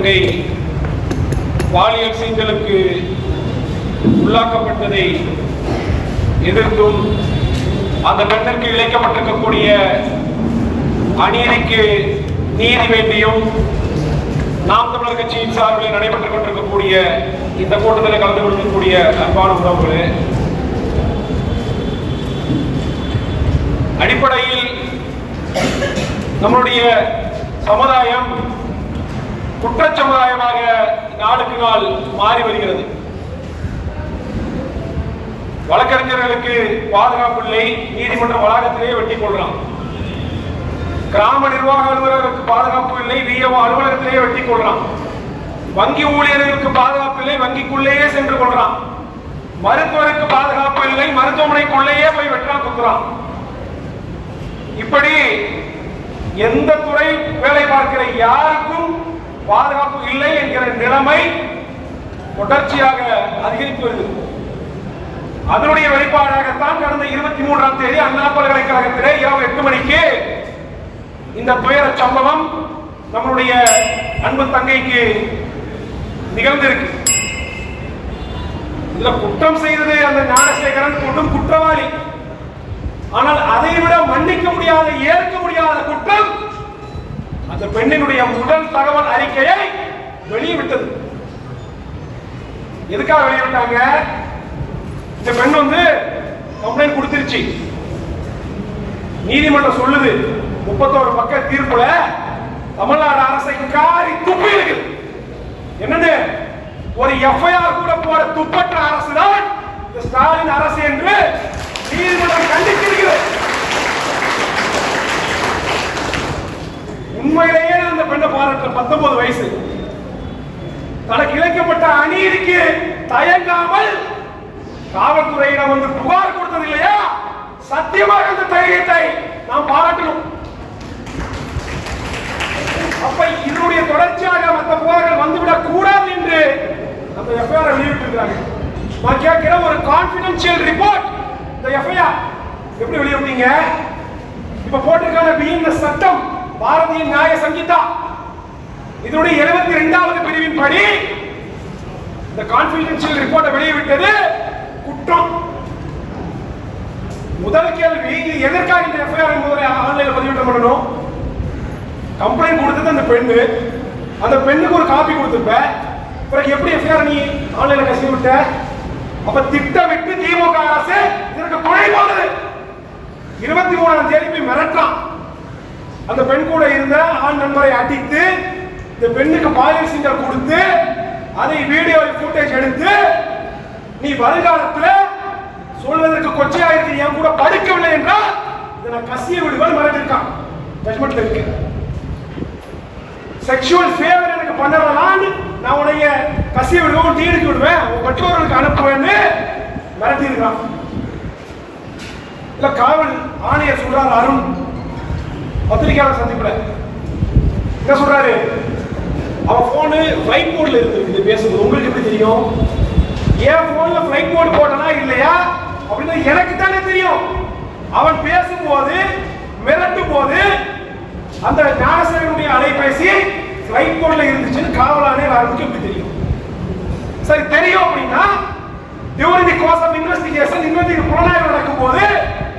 தங்கை பாலியல் சீண்டலுக்கு உள்ளாக்கப்பட்டதை எதிர்த்தும் அந்த பெண்ணிற்கு இழைக்கப்பட்டிருக்கக்கூடிய அநீதிக்கு நீதி வேண்டியும் நாம் தமிழர் கட்சியின் சார்பில் நடைபெற்றுக் கொண்டிருக்கக்கூடிய இந்த கூட்டத்தில் கலந்து கொள்ளக்கூடிய அன்பான உறவுகளே, அடிப்படையில் நம்முடைய சமுதாயம் குற்றச்சமுதாயமாக நாளுக்கு நாள் மாறி வருகிறது. வழக்கறிஞர்களுக்கு பாதுகாப்பு இல்லை, நீதிமன்ற வளாகத்திலேயே வெட்டி கொள்றான். கிராம நிர்வாக அலுவலர்களுக்கு பாதுகாப்பு இல்லை, விஏஓ அலுவலகத்திலேயே வெட்டி கொள்றான். வங்கி ஊழியர்களுக்கு பாதுகாப்பு இல்லை, வங்கிக்குள்ளேயே சென்று கொள்றான். மருத்துவருக்கு பாதுகாப்பு இல்லை, மருத்துவமனைக்குள்ளேயே போய் வெட்டான் குத்துறான். இப்படி எந்த துறை வேலை பார்க்கிற யாருக்கும் பாதுகாப்பு இல்லை என்கிற நிலைமை தொடர்ச்சியாக அதிகரித்து வருகிறது. அதனுடைய வெளிப்பாடாகத்தான் கடந்த 23ஆம் தேதி அண்ணா பல்கலைக்கழகத்திலே இரவு 8 மணிக்கு இந்த துயர சம்பவம் நம்முடைய அன்பு தங்கைக்கு நிகழ்ந்திருக்கு. இதுல குற்றம் செய்தது அந்த ஞானசேகரன் மட்டும் குற்றவாளி. ஆனால் அதை விட மன்னிக்க முடியாத, ஏற்க முடியாத குற்றம் அந்த பெண்ணினுடைய முதல் தகவல் அறிக்கையை வெளியிட்டது. எதுக்காக வெளியிட்டாங்க? இந்த பெண் கம்ப்ளைண்ட் கொடுத்துருச்சு. நீதிமன்றம் சொல்லுது 31 பக்க தீர்ப்புல தமிழ்நாடு அரசை காரி துப்பி இருக்குது. என்னன்னு, ஒரு எஃப்ஐஆர் கூட போட துப்பற்ற அரசு தான் ஸ்டாலின் அரசு என்று நீதிமன்றம் கண்டித்திருக்கிறது. உண்மையிலேயே அந்த பெண்ணை பாராட்ட 19 வயசு தனக்கு இழைக்கப்பட்ட அநீதிக்கு தயங்காமல் காவல்துறையிடம் புகார் கொடுத்தது இல்லையா? சத்தியமாக அந்த தைரியத்தை நாம் பாராட்டணும். அப்ப இதனுடைய தொடர்ச்சியாக மற்ற புகார்கள் வந்துவிடக் கூடாது என்று அந்த எஃப்ஐஆர் வெளியிட்டிருக்கிறாங்க. நான் கேட்கிற ஒரு கான்பிடென்ஷியல் ரிப்போர்ட் இந்த எஃப்ஐஆர் எப்படி வெளியிட்டீங்க? இப்ப போட்டிருக்கான பீயிங் சட்டம் பாரதிய நியாய சங்கீதா இதனுடைய 72வது பிரிவின் படி இந்த கான்பிடென்ஷியல் ரிப்போர்ட்டை வெளியிட்டது குற்றம். முதல் கேள்வி, எதற்காக இந்த எஃப்ஐஆர் முதல்ல ஆன்லைன்ல பதிவிட்ட பண்ணணும்? கம்ப்ளைண்ட் கொடுத்தது அந்த பெண்ணு, அந்த பெண்ணுக்கு ஒரு காப்பி கொடுத்துருப்ப, பிறகு எப்படி எஃப்ஐஆர் நீ ஆன்லைன்ல கசிய விட்ட? அப்ப திட்டமிட்டு திமுக அரசு இதற்கு துணை போகுது. 23ஆம் தேதி போய் மிரட்டான். அந்த பெண் கூட இருந்த ஆண் நண்பரை அடித்து இந்த பெண்ணுக்கு பாலியல் சீண்டல் கொடுத்து அதை வீடியோ ஃபுட்டேஜ் எடுத்து நீ வருங்காலத்தில் சொல்வதற்கு கொச்சையா இருக்கு, என் கூட படுக்கவில்லை என்றால் இதை நான் கசிய விடுவேன் மிரட்டிருக்கான். ஜட்மெண்ட்ல இருக்கு. செக்ஷுவல் ஃபேவர் எனக்கு பண்ணலாம், நான் உடைய கசிய விடுவேன், டீடுக்கு விடுவேன், உன் பெற்றோர்களுக்கு அனுப்புவேன்னு மிரட்டிருக்கான். இல்ல காவல் ஆணையர் சொல்றாரு, அருண் பத்திரிகையாளர் சந்திப்புல என்ன சொல்றாரு? அவன் போனு ஃபிளைட் மோட்ல இருக்கு பேசும்போது. உங்களுக்கு எப்படி தெரியும்? ஏன் போன்ல ஃபிளைட் மோட் போட்டனா இல்லையா அப்படின்னு எனக்கு தானே தெரியும். அவன் பேசும்போது மிரட்டும் போது அந்த ஞானசேகரனுடைய அலைபேசி ஃபிளைட் மோட்ல இருந்துச்சுன்னு காவல் ஆணையர் யாருக்கு எப்படி தெரியும்? சரி, தெரியும் அப்படின்னா during the course of investigation புலனாய்வு நடக்கும் போது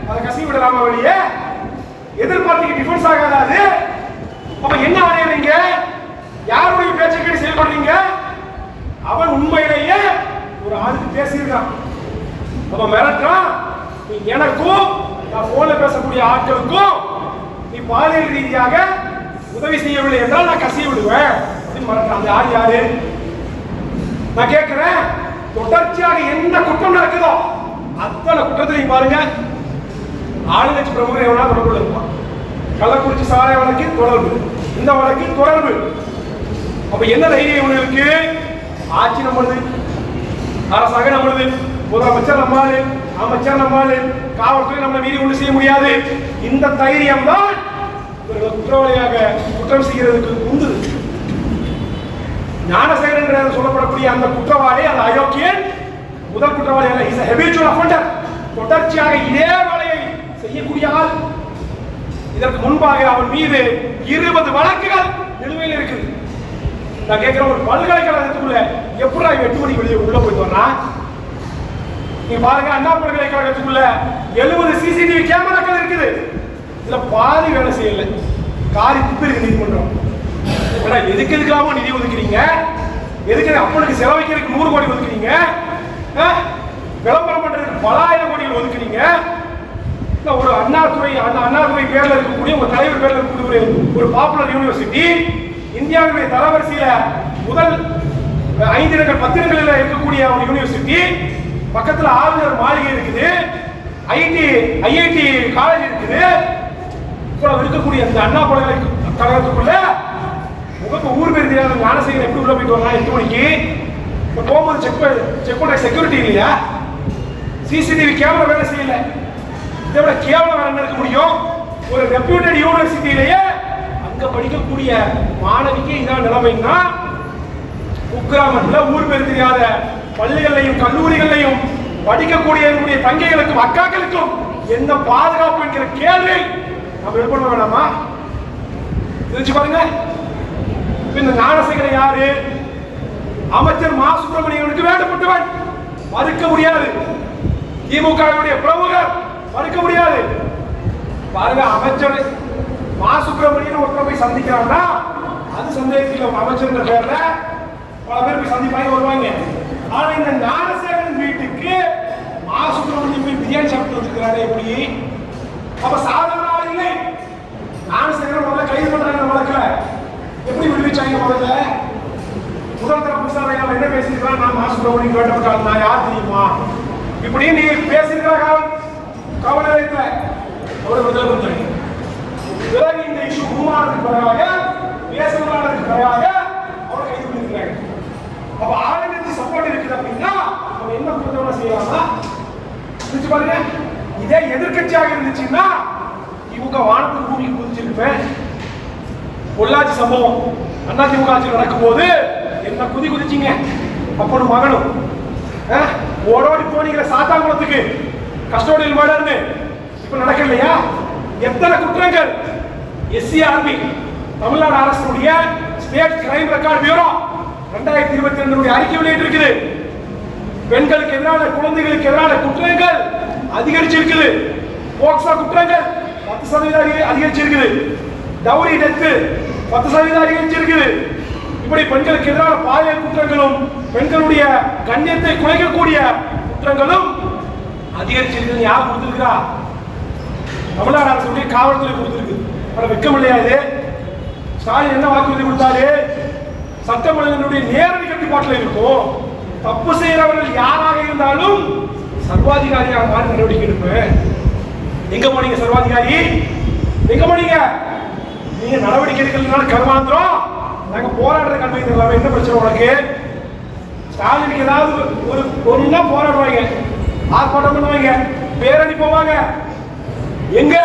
அதை கசிய விடலாமா வெளியே? எதிர்பார்த்துக்கு டிஃபென்ஸ் ஆகாது. அப்ப என்ன ஆணையறீங்க? யாருடைய பேச்சை கேட்டு செயல்படுறீங்க? அவன் உண்மையிலேயே ஒரு ஆளுக்கு பேசியிருக்கான். அப்ப மிரட்டான், நீ எனக்கும் நான் போன்ல பேசக்கூடிய ஆட்களுக்கும் நீ பாலியல் ரீதியாக உதவி செய்யவில்லை என்றால் நான் கசிய விடுவேன் அப்படின்னு மிரட்டான். அந்த ஆள் யாரு? நான் கேட்கிறேன், தொடர்ச்சியாக என்ன குற்றம் நடக்குதோ அத்தனை குற்றத்திலையும் பாருங்க ஆளுங்கட்சி பிரமுகர் எவனா தொடர்பு இருப்பான். கள்ளக்குறிச்சி சாலை வழக்கில் தொடர்பு, இந்த வழக்கில் தொடர்பு. அப்ப என்ன தைரியம் இவங்களுக்கு? ஆட்சி நம்மளுது, அரசாங்க நம்மளுது, முதலமைச்சர் நம்மாலு, அமைச்சர் நம்மாலு, காவல்துறை நம்ம மீறி ஒன்று செய்ய முடியாது. இந்த தைரியம் தான் இவர்கள் குற்றவாளியாக குற்றம் செய்கிறதுக்கு உந்துது. ஞானசேகரன் சொல்லப்படக்கூடிய அந்த குற்றவாளி, அந்த அயோக்கியன் முதல் குற்றவாளி அல்ல, இஸ் a habitual offender. தொடர்ச்சியாக இதே வேலையை செய்யக்கூடிய ஆள். இதற்கு முன்பாக அவன் மீது 20 வழக்குகள் நிலுவையில் இருக்குது. நான் கேட்கிறேன், ஒரு பல்கலைக்கழகத்துக்குள்ள எப்படி 8 மணிக்கு வெளியே உள்ள போயிட்டு வரா? நீங்க பாருங்க, அண்ணா பல்கலைக்கழகத்துக்குள்ள 70 சிசிடிவி கேமராக்கள் இருக்குது. இதுல பாதி வேலை செய்யல, காரி துப்பு இருக்கு நீதிமன்றம். எதுக்கு எதுக்கெல்லாமோ நிதி ஒதுக்குறீங்க? எதுக்கு அப்பனுக்கு செலவைக்கிறதுக்கு 100 கோடி ஒதுக்குறீங்க? விளம்பரம் பண்றதுக்கு பல ஆயிரம் கோடிகள் ஒதுக்குறீங்க. ஒரு அண்ணாதுரை பேர்ல இருக்கக்கூடிய ஒரு தலைவர் பேர்ல இருக்கக்கூடிய ஒரு பாப்புலர் யூனிவர்சிட்டி, இந்தியாவுடைய தரவரிசையில முதல் 5 இடங்கள் 10 இடங்களில் இருக்கக்கூடிய ஒரு யூனிவர்சிட்டி, பக்கத்துல ஆளுநர் மாளிகை இருக்குது, ஐஐடி காலேஜ் இருக்குது. இருக்கக்கூடிய அந்த அண்ணா பல்கலைக்கழகத்துக்குள்ள உங்களுக்கு ஊர் பேர் தெரியாத ஞானசேகரன் எப்படி உள்ள போயிட்டு வரலாம் 8 மணிக்கு? போகும்போது செக் பண்ண செக்யூரிட்டி இல்லையா? சிசிடிவி கேமரா வேலை செய்யல. இதை விட கேவலம் வேற என்ன இருக்க முடியும்? ஒரு ரெப்யூட்டட் யூனிவர்சிட்டியிலேயே அங்க படிக்கக்கூடிய மாணவிக்கு இதான் நிலைமைன்னா, குக்கிராமத்தில் ஊர் பேர் தெரியாத பள்ளிகளையும் கல்லூரிகளையும் படிக்கக்கூடிய என்னுடைய தங்கைகளுக்கும் அக்காக்களுக்கும் என்ன பாதுகாப்பு என்கிற கேள்வி நம்ம எழுப்ப வேணாமா? தெரிஞ்சு பாருங்க. இந்த ஞானசேகரன் யாரு? அமைச்சர் மா சுப்பிரமணியனுக்கு வேண்டப்பட்டவன், மறுக்க முடியாது. திமுகவுடைய பிரமுகர், மறுக்க முடியாது. பாருங்க, அமைச்சர் மா சுப்பிரமணியன் ஒருத்தர் போய் சந்திக்கிறான்னா அது சந்தேகத்தில் அமைச்சர் பேர்ல பல பேர் போய் சந்திப்பாங்க, வருவாங்க. ஆனா இந்த ஞானசேகரன் வீட்டுக்கு மா சுப்பிரமணியன் போய் பிரியாணி சாப்பிட்டு வச்சிருக்கிறாரு. எப்படி? அப்ப சாதாரண ஆள் இல்லை. ஞானசேகரன் முதல்ல கைது பண்றாங்க வழக்குல. எப்படி விடுவிச்சாங்க? முதல் தரப்பு விசாரணையாளர் என்ன பேசியிருக்கிறான்? நான் மா சுப்பிரமணியன் வேண்டப்பட்டால் நான் யார் தெரியுமா? இப்படி நீ பேசியிருக்கிற காவல் நிலையத்தில் அவரை விடுதலை பண்ணுறாங்க. பிறகு இந்த இஷ்யூ உருவானதுக்கு பிறகாக, பேசுவதற்கு பிறகாக அவரை கைது பண்ணிருக்கிறாங்க. அப்ப ஆளுநருக்கு சப்போர்ட் இருக்குது அப்படின்னா அவன் என்ன குற்றத்தை செய்யலாமா? புரிஞ்சு பாருங்க. இதே எதிர்கட்சியாக இருந்துச்சுன்னா இவங்க வானத்துக்கு பூமிக்கு குதிச்சிருப்பேன். பொள்ளாச்சி சம்பவம் அதிமுக ஆட்சியில் நடக்கும் போது என்ன குதிச்சிங்க? அப்பனும் மகனும் ஓடோடி போனீங்க சாத்தாங்குளத்துக்கு, கஸ்டோடியல் மர்டர்னு. இப்ப நடக்கலையா? எத்தனை குற்றங்கள்! எஸ்சிஆர்பி தமிழ்நாடு அரசுடைய ஸ்டேட் கிரைம் ரெக்கார்ட் பியூரோ 2022 அறிக்கை வெளியிட்டு இருக்குது. பெண்களுக்கு எதிரான, குழந்தைகளுக்கு எதிரான குற்றங்கள் அதிகரிச்சிருக்குது. போக்சோ குற்றங்கள் 10% அதிகரிச்சிருக்குது. Dowry death 10% அதிகரிச்சிருக்குது. இப்படி பெண்களுக்கு எதிரான பாலியல் குற்றங்களும் பெண்களுடைய கண்ணியத்தை குலைக்கக்கூடிய குற்றங்களும் அதிகரிச்சிருக்கு. யார் கொடுத்திருக்கிறா? தமிழ்நாடு அரசுடைய காவல்துறை கொடுத்திருக்கு. வெக்கம் இல்லையா இது? ஸ்டாலின் என்ன வாக்குறுதி கொடுத்தாரு? சட்டம் ஒழுங்கினுடைய நேரடி கட்டுப்பாட்டில் இருக்கும். தப்பு செய்யறவர்கள் யாராக இருந்தாலும் சர்வாதிகாரியாக மாறி நடவடிக்கை எடுப்பேன். எங்க போனீங்க சர்வாதிகாரி? எங்க போனீங்க? நீங்க நடவடிக்கை எடுக்கிறதுனால கர்மாந்திரம். நாங்க போராடுற கல்வி என்ன பிரச்சனை உனக்கு? ஸ்டாலினுக்கு ஏதாவது ஒரு ஒன்னா போராடுவாங்க, ஆர்ப்பாட்டம் பண்ணுவாங்க, பேரணி போவாங்க. எங்க?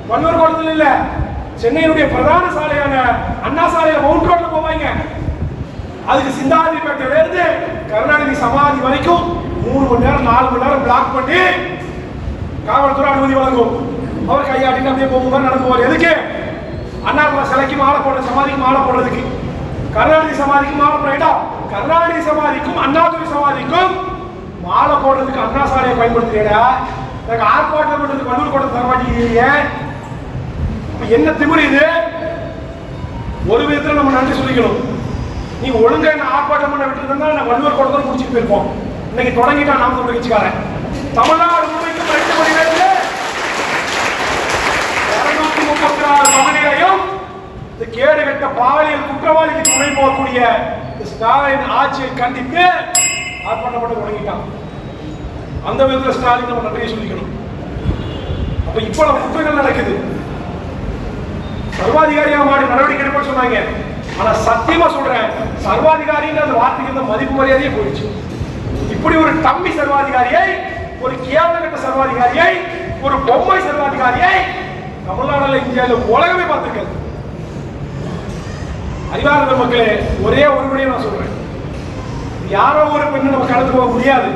வல்லூர் கோட்டத்தில் இல்ல, சென்னையினுடைய பிரதான சாலையான அண்ணா சாலையில மவுண்ட் ரோட்ல போவாங்க. அதுக்கு சிந்தாதிப்பேட்டையில இருந்து கருணாநிதி சமாதி வரைக்கும் 3 மணி நேரம் 4 மணி நேரம் பிளாக் பண்ணி காவல்துறை அனுமதி வழங்கும். அவர் கையாட்டிட்டு அப்படியே போகும்போது நடந்து போவார். எதுக்கு? அண்ணாதுரை சிலைக்கு மாலை போடுற, சமாதிக்கு மாலை போடுறதுக்கு. கருணாநிதி சமாதிக்கு மாலை போடுற இடம். கருணாநிதி சமாதிக்கும் அண்ணாதுரை சமாதிக்கும் மாலை போடுறதுக்கு அண்ணா சாலையை பயன்படுத்துறீடா. எனக்கு ஆர்ப்பாட்டம் பண்றதுக்கு வல்லூர் கோட்டை தர மாட்டேங்கிறீங்க. என்ன திமிரு இது? ஒரு விதத்துல நம்ம நன்றி சொல்லிக்கணும். நீ ஒழுங்கா என்ன ஆர்ப்பாட்டம் பண்ண விட்டு இருந்தா நான் வல்லூர் கோட்டை முடிச்சுட்டு போயிருப்போம். இன்னைக்கு தொடங்கிட்டா நாம் தமிழ் கட்சிக்காரன் தமிழ்நாடு முழுமைக்கும் 2 மணி நேரத்தில் 236 பகுதிகளையும் இந்த கேடு கட்ட பாலியல் குற்றவாளிக்கு துணை போகக்கூடிய ஸ்டாலின் ஆட்சியை கண்டித்து ஆர்ப்பாட்டம் பண்ண தொடங்கிட்டான். அந்த விதத்தில் ஸ்டாலின் நம்ம நன்றியை சொல்லிக்கணும். அப்ப இப்போ நம்ம குற்றங்கள் நடக்குது. சர்வாதிகாரியா மாறி நடவடிக்கை எடுப்ப சொன்னாங்க. ஆனா சத்தியமா சொல்றேன், சர்வாதிகாரின்ற அந்த வார்த்தைக்கு இந்த மதிப்பு மரியாதையே போயிடுச்சு. இப்படி ஒரு தம்பி சர்வாதிகாரியை, ஒரு கேவலகட்ட சர்வாதிகாரியை, ஒரு பொம்மை சர்வாதிகாரியை தமிழ்நாடுல, இந்தியாவில் உலகமே பார்த்திருக்காது. அறிவார்ந்த மக்களே, ஒரே ஒரு விடையை நான் சொல்றேன். யாரோ ஒரு பெண்ணு நம்ம கடந்து போக முடியாது.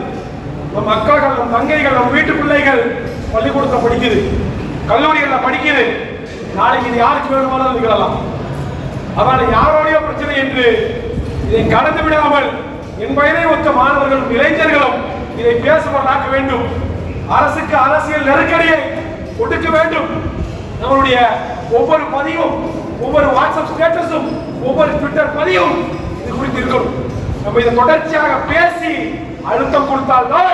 நம்ம அக்காக்கள், நம்ம தங்கைகள், நம்ம வீட்டு பிள்ளைகள் பள்ளிக்கூடத்தில் படிக்குது, கல்லூரிகளில் படிக்குது. நாளைக்கு இது யாருக்கு வேணுமானாலும் நிகழலாம். அதனால யாரோடைய பிரச்சனை என்று இதை கடந்து விடாமல் என் வயதை ஒத்த மாணவர்களும் இளைஞர்களும் இதை பேசுவதாக்க வேண்டும். அரசுக்கு அரசியல் நெருக்கடியை ஒடுக்க வேண்டும். நம்மளுடைய ஒவ்வொரு பதிவும், ஒவ்வொரு வாட்ஸ்அப் ஸ்டேட்டஸும், ஒவ்வொரு ட்விட்டர் பதிவும் இது குறித்து இருக்கணும். நம்ம இதை தொடர்ச்சியாக பேசி அழுத்தம் கொடுத்தால்தான்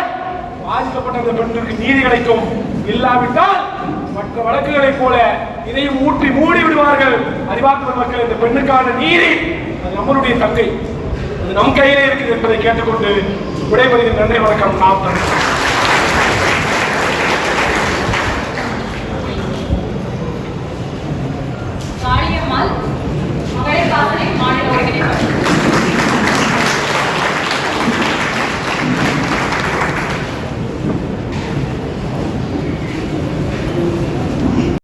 பாதிக்கப்பட்ட அந்த பெண்களுக்கு நீதி கிடைக்கும். இல்லாவிட்டால் மற்ற வழக்குகளைப் போல இதையும் மூடி விடுவார்கள். அறிவார்ந்த மக்கள், இந்த பெண்ணுக்கான நீதி அது நம்மளுடைய தங்கை, அது நம் கையிலே இருக்குது என்பதை கேட்டுக்கொண்டு விடைபெறுகிறேன். நன்றி, வணக்கம். நாம்